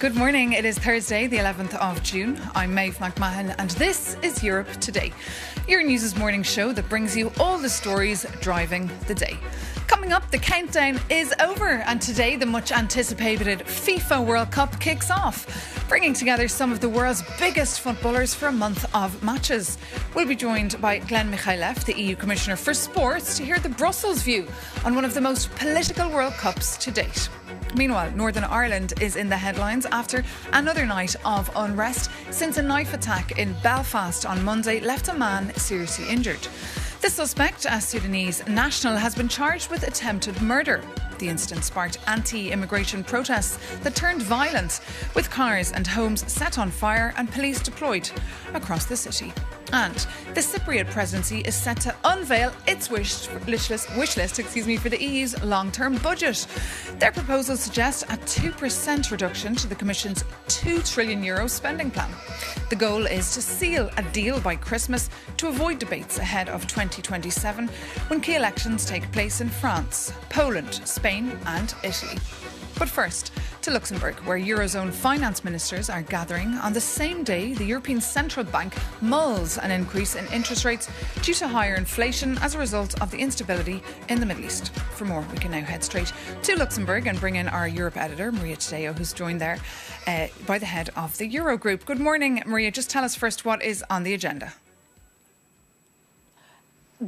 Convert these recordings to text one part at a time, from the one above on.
Good morning. It is Thursday, the 11th of June. I'm Maeve McMahon and this is Europe Today, Euronews' morning show that brings you all the stories driving the day. Coming up, the countdown is over and today the much anticipated FIFA World Cup kicks off, bringing together some of the world's biggest footballers for a month of matches. We'll be joined by Glenn Micallef, the EU Commissioner for Sports, to hear the Brussels view on one of the most political World Cups to date. Meanwhile, Northern Ireland is in the headlines after another night of unrest since a knife attack in Belfast on Monday left a man seriously injured. The suspect, a Sudanese national, has been charged with attempted murder. The incident sparked anti-immigration protests that turned violent, with cars and homes set on fire and police deployed across the city. And the Cypriot presidency is set to unveil its wish list for the EU's long-term budget. Their proposals suggest a 2% reduction to the Commission's €2 trillion spending plan. The goal is to seal a deal by Christmas to avoid debates ahead of 2027, when key elections take place in France, Poland, Spain and Italy. But first, to Luxembourg, where Eurozone finance ministers are gathering on the same day the European Central Bank mulls an increase in interest rates due to higher inflation as a result of the instability in the Middle East. For more, we can now head straight to Luxembourg and bring in our Europe editor, Maria Tadeo, who's joined there by the head of the Eurogroup. Good morning, Maria. Just tell us first what is on the agenda.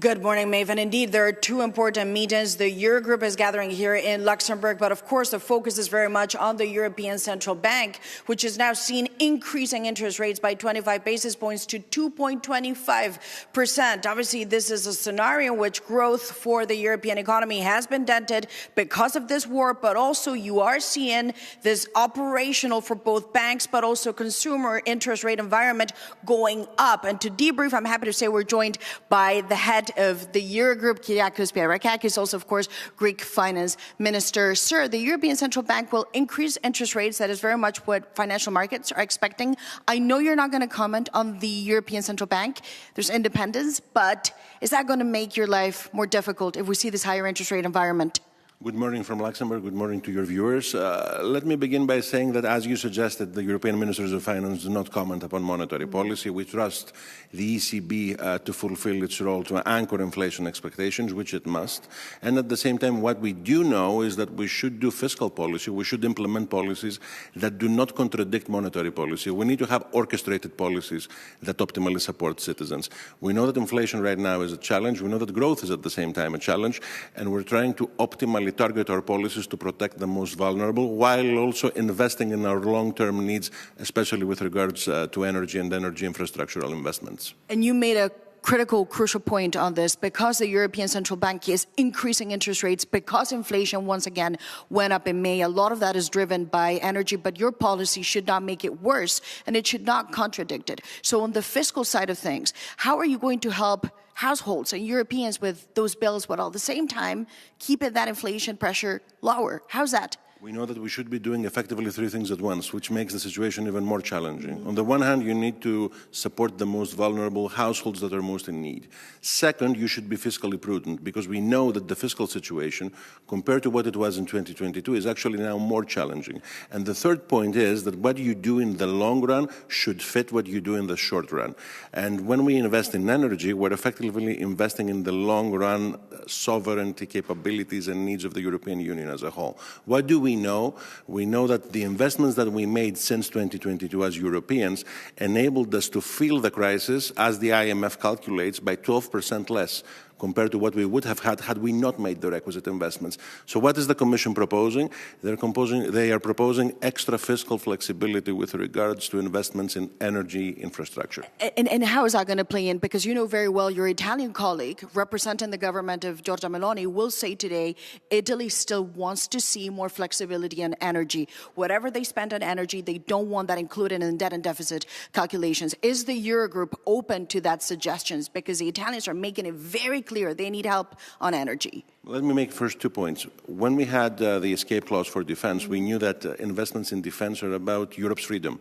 Good morning, Maeve. And indeed, there are two important meetings. The Eurogroup is gathering here in Luxembourg, but of course the focus is very much on the European Central Bank, which has now seen increasing interest rates by 25 basis points to 2.25%. Obviously, this is a scenario in which growth for the European economy has been dented because of this war, but also you are seeing this operational for both banks, but also consumer interest rate environment going up. And to debrief, I'm happy to say we're joined by the head of the Eurogroup, Kyriakos Peirakakis, also, of course, Greek finance minister. Sir, the European Central Bank will increase interest rates. That is very much what financial markets are expecting. I know you're not going to comment on the European Central Bank. There's independence, but is that going to make your life more difficult if we see this higher interest rate environment? Good morning from Luxembourg. Good morning to your viewers. Let me begin by saying that, as you suggested, the European Ministers of Finance do not comment upon monetary policy. We trust the ECB to fulfill its role to anchor inflation expectations, which it must. And at the same time, what we do know is that we should do fiscal policy. We should implement policies that do not contradict monetary policy. We need to have orchestrated policies that optimally support citizens. We know that inflation right now is a challenge. We know that growth is at the same time a challenge. And we're trying to optimally target our policies to protect the most vulnerable, while also investing in our long-term needs, especially with regards to energy and energy infrastructural investments. And you made a crucial point on this, because the European Central Bank is increasing interest rates, because inflation once again went up in May. A lot of that is driven by energy, but your policy should not make it worse and it should not contradict it. So on the fiscal side of things, how are you going to help households and Europeans with those bills, but at the same time keeping that inflation pressure lower? How's that? We know that we should be doing effectively three things at once, which makes the situation even more challenging. On the one hand, you need to support the most vulnerable households that are most in need. Second, you should be fiscally prudent, because we know that the fiscal situation, compared to what it was in 2022, is actually now more challenging. And the third point is that what you do in the long run should fit what you do in the short run. And when we invest in energy, we're effectively investing in the long run sovereignty capabilities and needs of the European Union as a whole. What do we know? We know that the investments that we made since 2022 as Europeans enabled us to feel the crisis, as the IMF calculates, by 12% less compared to what we would have had we not made the requisite investments. So what is the Commission proposing? They are proposing extra fiscal flexibility with regards to investments in energy infrastructure. And how is that going to play in? Because you know very well your Italian colleague, representing the government of Giorgia Meloni, will say today Italy still wants to see more flexibility on energy. Whatever they spend on energy, they don't want that included in debt and deficit calculations. Is the Eurogroup open to that suggestions? Because the Italians are making it very clear they need help on energy. Let me make first 2 points. When we had the escape clause for defense, we knew that investments in defense are about Europe's freedom.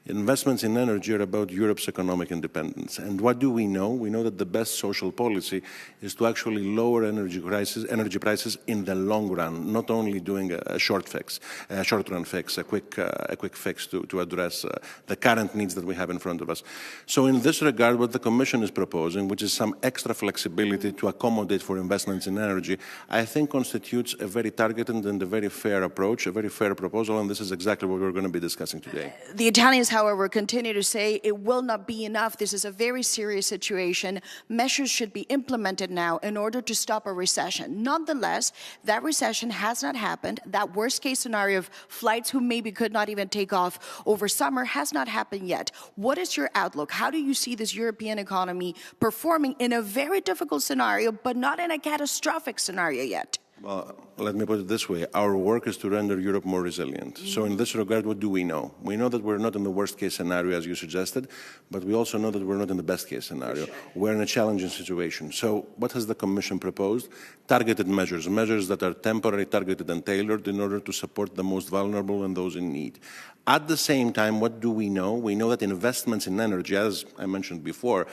Investments in energy are about Europe's economic independence. And what do we know? We know that the best social policy is to actually lower energy prices in the long run, not only doing a short-run fix, a quick fix to address the current needs that we have in front of us. So in this regard, what the Commission is proposing, which is some extra flexibility to accommodate for investments in energy, I think constitutes a very targeted and a very fair approach, a very fair proposal, and this is exactly what we're going to be discussing today. The Italians, however, continue to say it will not be enough. This is a very serious situation. Measures should be implemented now in order to stop a recession. Nonetheless, that recession has not happened. That worst-case scenario of flights who maybe could not even take off over summer has not happened yet. What is your outlook? How do you see this European economy performing in a very difficult scenario, but not in a catastrophic scenario yet? Well, let me put it this way. Our work is to render Europe more resilient. So in this regard, what do we know? We know that we're not in the worst-case scenario, as you suggested, but we also know that we're not in the best-case scenario. We're in a challenging situation. So what has the Commission proposed? Targeted measures, measures that are temporary, targeted, and tailored in order to support the most vulnerable and those in need. At the same time, what do we know? We know that investments in energy, as I mentioned before,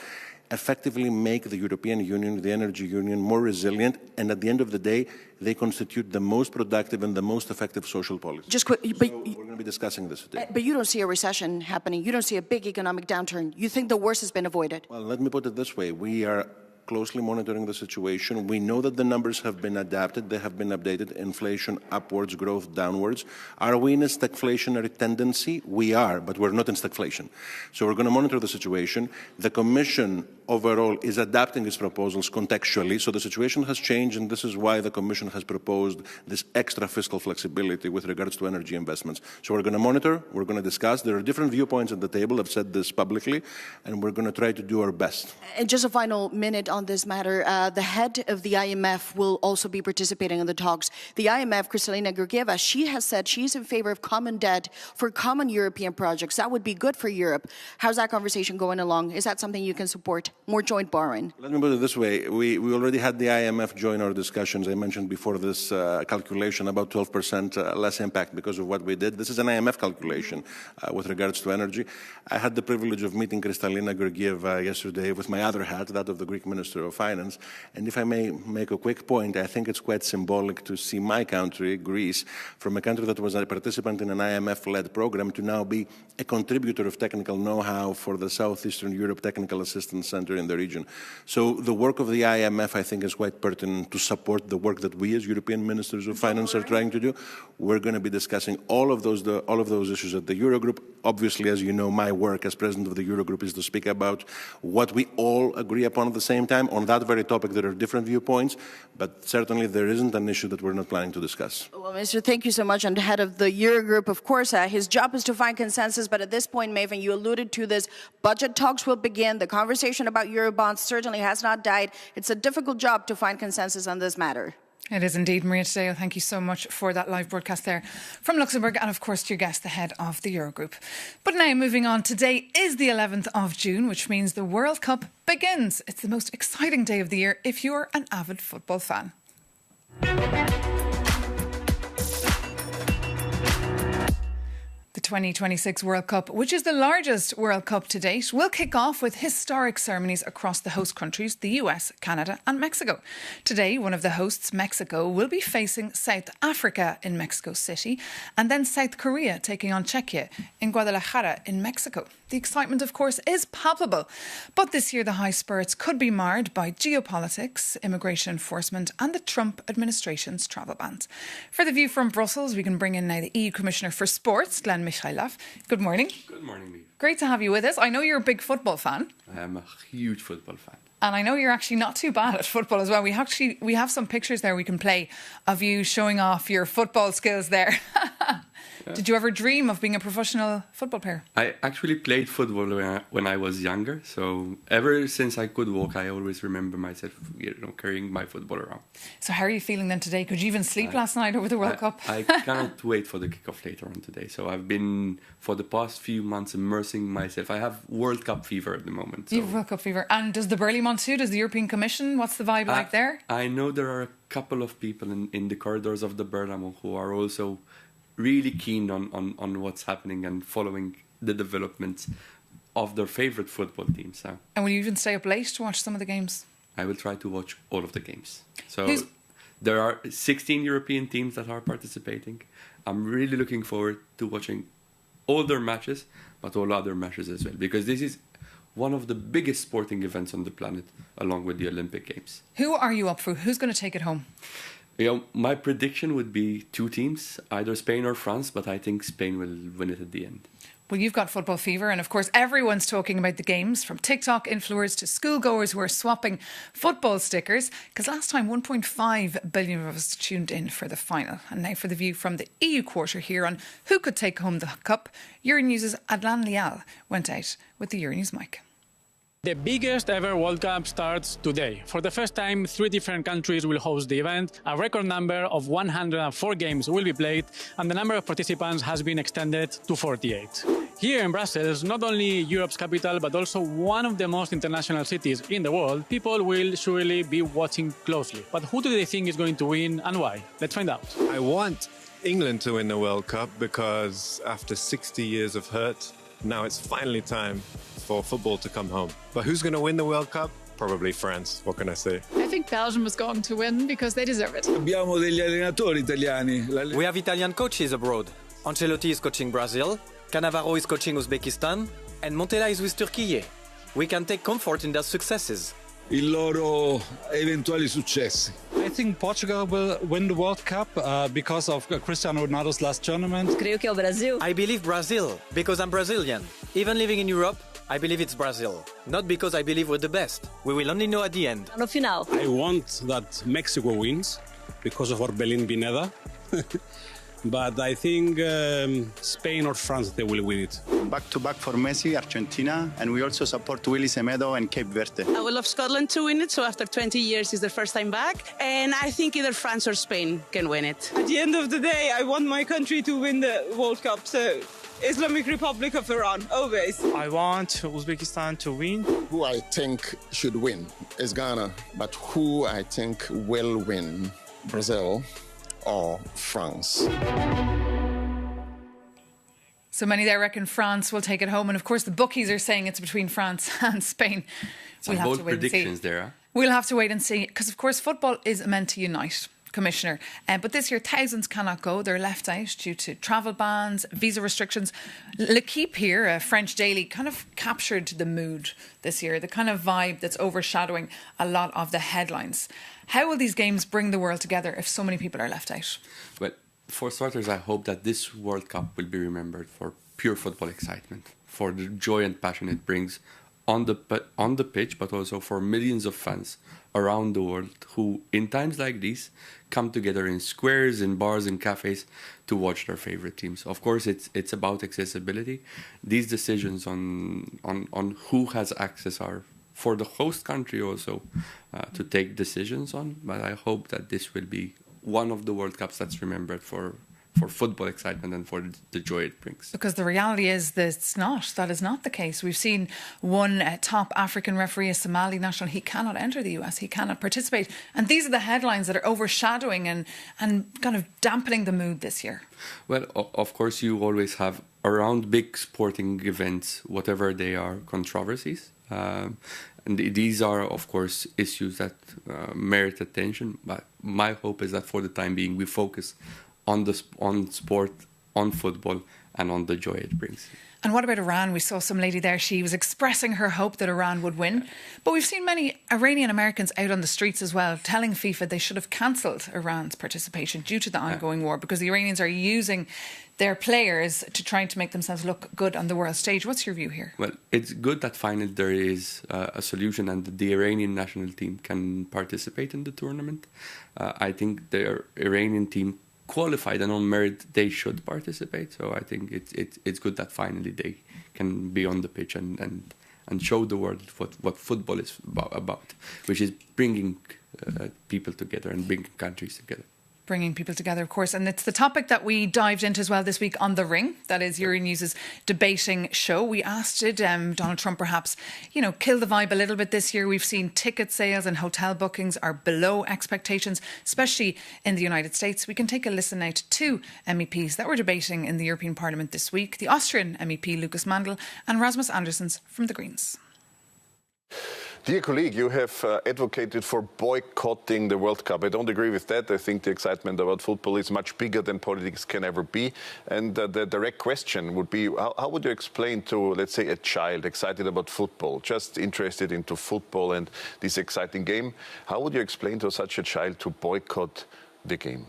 effectively make the European Union, the energy union, more resilient, and at the end of the day, they constitute the most productive and the most effective social policy. Just quick, but so we're going to be discussing this today. But you don't see a recession happening. You don't see a big economic downturn. You think the worst has been avoided? Well, let me put it this way. We are closely monitoring the situation. We know that the numbers have been adapted. They have been updated. Inflation upwards, growth downwards. Are we in a stagflationary tendency? We are, but we're not in stagflation. So we're going to monitor the situation. The Commission overall is adapting its proposals contextually. So the situation has changed, and this is why the Commission has proposed this extra fiscal flexibility with regards to energy investments. So we're going to monitor, we're going to discuss. There are different viewpoints at the table. I've said this publicly, and we're going to try to do our best. And just a final minute on this matter. The head of the IMF will also be participating in the talks. The IMF, Kristalina Georgieva, she has said she's in favor of common debt for common European projects. That would be good for Europe. How's that conversation going along? Is that something you can support? More joint borrowing? Let me put it this way. We already had the IMF join our discussions. I mentioned before this calculation about 12% less impact because of what we did. This is an IMF calculation with regards to energy. I had the privilege of meeting Kristalina Georgieva yesterday with my other hat, that of the Greek Minister of Finance. And if I may make a quick point, I think it's quite symbolic to see my country, Greece, from a country that was a participant in an IMF-led program to now be a contributor of technical know-how for the Southeastern Europe Technical Assistance Center in the region. So the work of the IMF, I think, is quite pertinent to support the work that we as European Ministers of Finance are trying to do. We're going to be discussing all of those issues at the Eurogroup. Obviously, as you know, my work as President of the Eurogroup is to speak about what we all agree upon at the same time. On that very topic, there are different viewpoints, but certainly there isn't an issue that we're not planning to discuss. Well, Minister, thank you so much. And the head of the Eurogroup, of course, his job is to find consensus, but at this point, Maven, you alluded to this, budget talks will begin. The conversation about Eurobonds certainly has not died. It's a difficult job to find consensus on this matter. It is indeed, Maria Tadeo. Thank you so much for that live broadcast there from Luxembourg, and of course to your guest, the head of the Eurogroup. But now moving on, today is the 11th of June, which means the World Cup begins. It's the most exciting day of the year if you're an avid football fan. The 2026 World Cup, which is the largest World Cup to date, will kick off with historic ceremonies across the host countries, the US, Canada and Mexico. Today, one of the hosts, Mexico, will be facing South Africa in Mexico City, and then South Korea taking on Czechia in Guadalajara in Mexico. The excitement, of course, is palpable. But this year, the high spirits could be marred by geopolitics, immigration enforcement and the Trump administration's travel bans. For the view from Brussels, we can bring in now the EU Commissioner for Sports, Glenn Micallef. Good morning. Good morning, Lee. Great to have you with us. I know you're a big football fan. I am a huge football fan. And I know you're actually not too bad at football as well. We have some pictures there we can play of you showing off your football skills there. Yeah. Did you ever dream of being a professional football player? I actually played football when I was younger. So ever since I could walk, I always remember myself, carrying my football around. So how are you feeling then today? Could you even sleep last night over the World Cup? I cannot wait for the kickoff later on today. So I've been, for the past few months, immersing myself. I have World Cup fever at the moment. So. You have World Cup fever. And does the Burley Monsoon, does the European Commission, what's the vibe like there? I know there are a couple of people in the corridors of the Berlamo who are also really keen on what's happening and following the development of their favorite football teams. So And will you even stay up late to watch some of the games? I will try to watch all of the games. So there are 16 European teams that are participating. I'm really looking forward to watching all their matches, but all other matches as well, because this is one of the biggest sporting events on the planet, along with the Olympic Games. Who are you up for? Who's going to take it home? My prediction would be two teams, either Spain or France, but I think Spain will win it at the end. Well, you've got football fever, and of course everyone's talking about the games, from TikTok influencers to schoolgoers who are swapping football stickers, because last time 1.5 billion of us tuned in for the final. And now for the view from the EU quarter here on who could take home the cup, Euronews' Adlan Lial went out with the Euronews mic. The biggest ever World Cup starts today. For the first time, 3 different countries will host the event. A record number of 104 games will be played, and the number of participants has been extended to 48. Here in Brussels, not only Europe's capital, but also one of the most international cities in the world, people will surely be watching closely. But who do they think is going to win and why? Let's find out. I want England to win the World Cup because after 60 years of hurt, now it's finally time for football to come home. But who's going to win the World Cup? Probably France. What can I say? I think Belgium is going to win because they deserve it. Abbiamo degli allenatori italiani. We have Italian coaches abroad. Ancelotti is coaching Brazil, Cannavaro is coaching Uzbekistan, and Montella is with Turkey. We can take comfort in their successes. I loro eventuali successi. I think Portugal will win the World Cup because of Cristiano Ronaldo's last tournament. Creio que é o Brasil. I believe Brazil because I'm Brazilian. Even living in Europe, I believe it's Brazil. Not because I believe we're the best. We will only know at the end. No final. I want that Mexico wins because of Orbelín Pineda. But I think Spain or France, they will win it. Back-to-back for Messi, Argentina, and we also support Willy Semedo and Cape Verde. I would love Scotland to win it, so after 20 years it's their first time back, and I think either France or Spain can win it. At the end of the day, I want my country to win the World Cup, so Islamic Republic of Iran, always. I want Uzbekistan to win. Who I think should win is Ghana, but who I think will win, Brazil or France. So many there reckon France will take it home, and of course the bookies are saying it's between France and Spain. Some bold predictions there, huh? We'll have to wait and see, because of course football is meant to unite, Commissioner. But this year thousands cannot go. They're left out due to travel bans, visa restrictions. L'Equipe here, a French daily, kind of captured the mood this year, the kind of vibe that's overshadowing a lot of the headlines. How will these games bring the world together if so many people are left out? Well, for starters, I hope that this World Cup will be remembered for pure football excitement, for the joy and passion it brings on the pitch, but also for millions of fans around the world who, in times like these, come together in squares, in bars, in cafes to watch their favorite teams. Of course, it's about accessibility. These decisions on who has access are for the host country also to take decisions on. But I hope that this will be one of the World Cups that's remembered for football excitement and for the joy it brings. Because the reality is that is not the case. We've seen one top African referee, a Somali national, he cannot enter the US, he cannot participate. And these are the headlines that are overshadowing and kind of dampening the mood this year. Well, of course, you always have around big sporting events, whatever they are, controversies. And these are, of course, issues that merit attention. But my hope is that for the time being, we focus on sport, on football, and on the joy it brings. And what about Iran? We saw some lady there, she was expressing her hope that Iran would win. But we've seen many Iranian Americans out on the streets as well, telling FIFA they should have cancelled Iran's participation due to the ongoing war, because the Iranians are using their players to try to make themselves look good on the world stage. What's your view here? Well, it's good that finally there is a solution and the Iranian national team can participate in the tournament. I think the Iranian team qualified and on merit they should participate. So I think it's good that finally they can be on the pitch and show the world what football is about, which is bringing people together and bringing countries together. Bringing people together, of course. And it's the topic that we dived into as well this week on The Ring. That is Euronews' debating show. We asked, did Donald Trump perhaps, kill the vibe a little bit this year? We've seen ticket sales and hotel bookings are below expectations, especially in the United States. We can take a listen now to two MEPs that were debating in the European Parliament this week. The Austrian MEP, Lucas Mandl, and Rasmus Andersens from the Greens. Dear colleague, you have advocated for boycotting the World Cup. I don't agree with that. I think the excitement about football is much bigger than politics can ever be. And the direct question would be, how would you explain to, let's say, a child excited about football, just interested into football and this exciting game, how would you explain to such a child to boycott the game?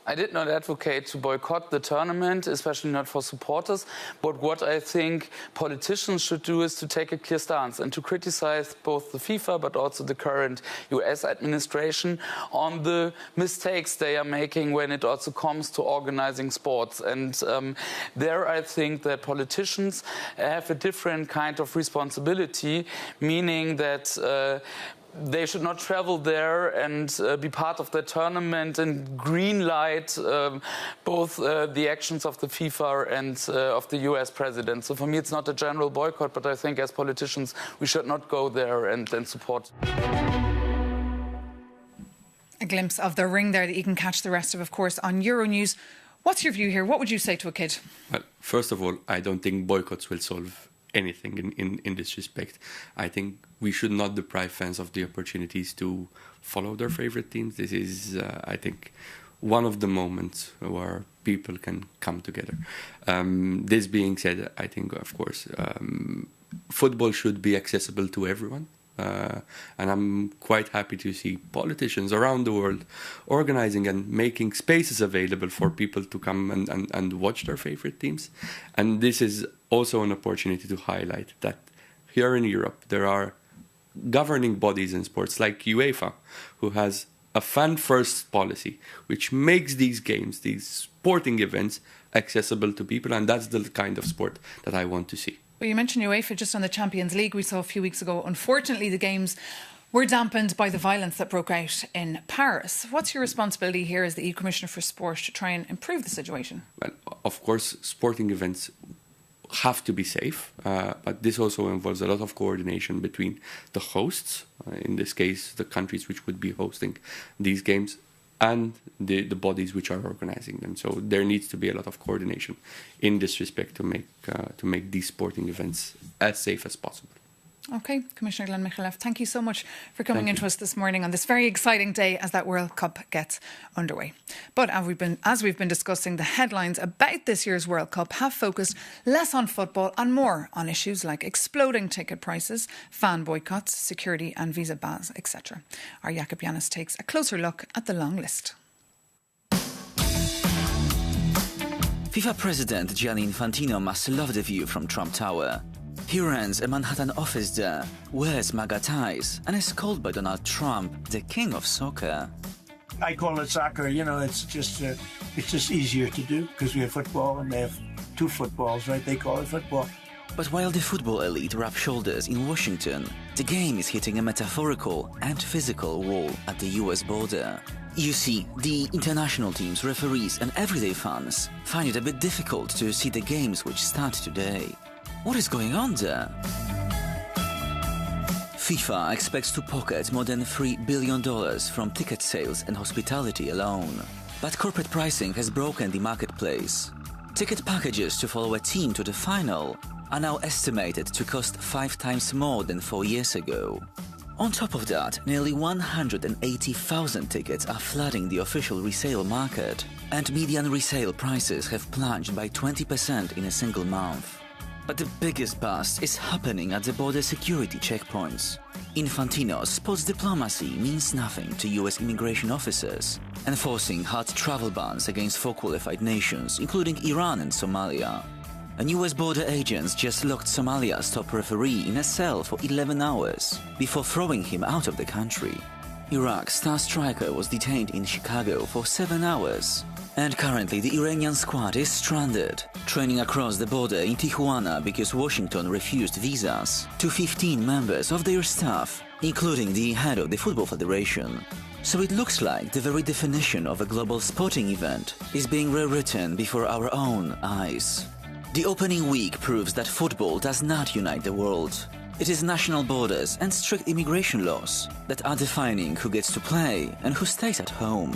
I did not advocate to boycott the tournament, especially not for supporters. But what I think politicians should do is to take a clear stance and to criticize both the FIFA but also the current US administration on the mistakes they are making when it also comes to organizing sports. And there I think that politicians have a different kind of responsibility, meaning that they should not travel there and be part of the tournament and green light both the actions of the FIFA and of the US president. So for me, it's not a general boycott, but I think as politicians, we should not go there and support. A glimpse of The Ring there that you can catch the rest of course, on Euronews. What's your view here? What would you say to a kid? Well, first of all, I don't think boycotts will solve anything in this respect. I think we should not deprive fans of the opportunities to follow their favorite teams. This is, I think, one of the moments where people can come together. This being said, I think, of course, football should be accessible to everyone. And I'm quite happy to see politicians around the world organizing and making spaces available for people to come and watch their favorite teams. And this is also an opportunity to highlight that here in Europe there are governing bodies in sports like UEFA, who has a fan-first policy, which makes these games, these sporting events, accessible to people. And that's the kind of sport that I want to see. Well, you mentioned UEFA just on the Champions League we saw a few weeks ago. Unfortunately, the games were dampened by the violence that broke out in Paris. What's your responsibility here as the EU Commissioner for Sport to try and improve the situation? Well, of course, sporting events have to be safe, but this also involves a lot of coordination between the hosts, in this case, the countries which would be hosting these games, and the bodies which are organizing them. So there needs to be a lot of coordination in this respect to make these sporting events as safe as possible. OK, Commissioner Glenn Micallef, thank you so much for coming into us this morning on this very exciting day as that World Cup gets underway. But as we've been discussing, the headlines about this year's World Cup have focused less on football and more on issues like exploding ticket prices, fan boycotts, security and visa bans, etc. Our Jakob Janis takes a closer look at the long list. FIFA President Gianni Infantino must love the view from Trump Tower. He runs a Manhattan office there, wears MAGA ties, and is called by Donald Trump the king of soccer. I call it soccer, it's just easier to do because we have football and they have two footballs, right? They call it football. But while the football elite rub shoulders in Washington, the game is hitting a metaphorical and physical wall at the US border. You see, the international teams, referees and everyday fans find it a bit difficult to see the games which start today. What is going on there? FIFA expects to pocket more than $3 billion from ticket sales and hospitality alone. But corporate pricing has broken the marketplace. Ticket packages to follow a team to the final are now estimated to cost 5 times more than 4 years ago. On top of that, nearly 180,000 tickets are flooding the official resale market, and median resale prices have plunged by 20% in a single month. But the biggest bust is happening at the border security checkpoints. Infantino's sports diplomacy means nothing to US immigration officers, enforcing hard travel bans against 4 qualified nations, including Iran and Somalia. And US border agents just locked Somalia's top referee in a cell for 11 hours before throwing him out of the country. Iraq's star striker was detained in Chicago for 7 hours. And currently the Iranian squad is stranded, training across the border in Tijuana because Washington refused visas to 15 members of their staff, including the head of the Football Federation. So it looks like the very definition of a global sporting event is being rewritten before our own eyes. The opening week proves that football does not unite the world. It is national borders and strict immigration laws that are defining who gets to play and who stays at home.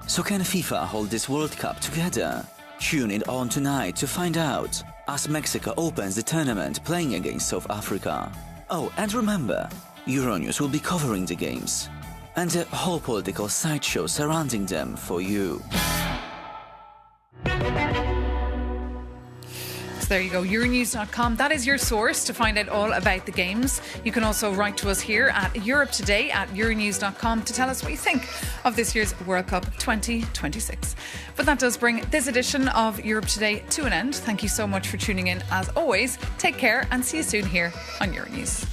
So can FIFA hold this World Cup together? Tune in on tonight to find out, as Mexico opens the tournament playing against South Africa. Oh, and remember, Euronews will be covering the games and the whole political sideshow surrounding them for you. So there you go, Euronews.com. That is your source to find out all about the games. You can also write to us here at Europe Today at Euronews.com to tell us what you think of this year's World Cup 2026. But that does bring this edition of Europe Today to an end. Thank you so much for tuning in. As always, take care and see you soon here on Euronews.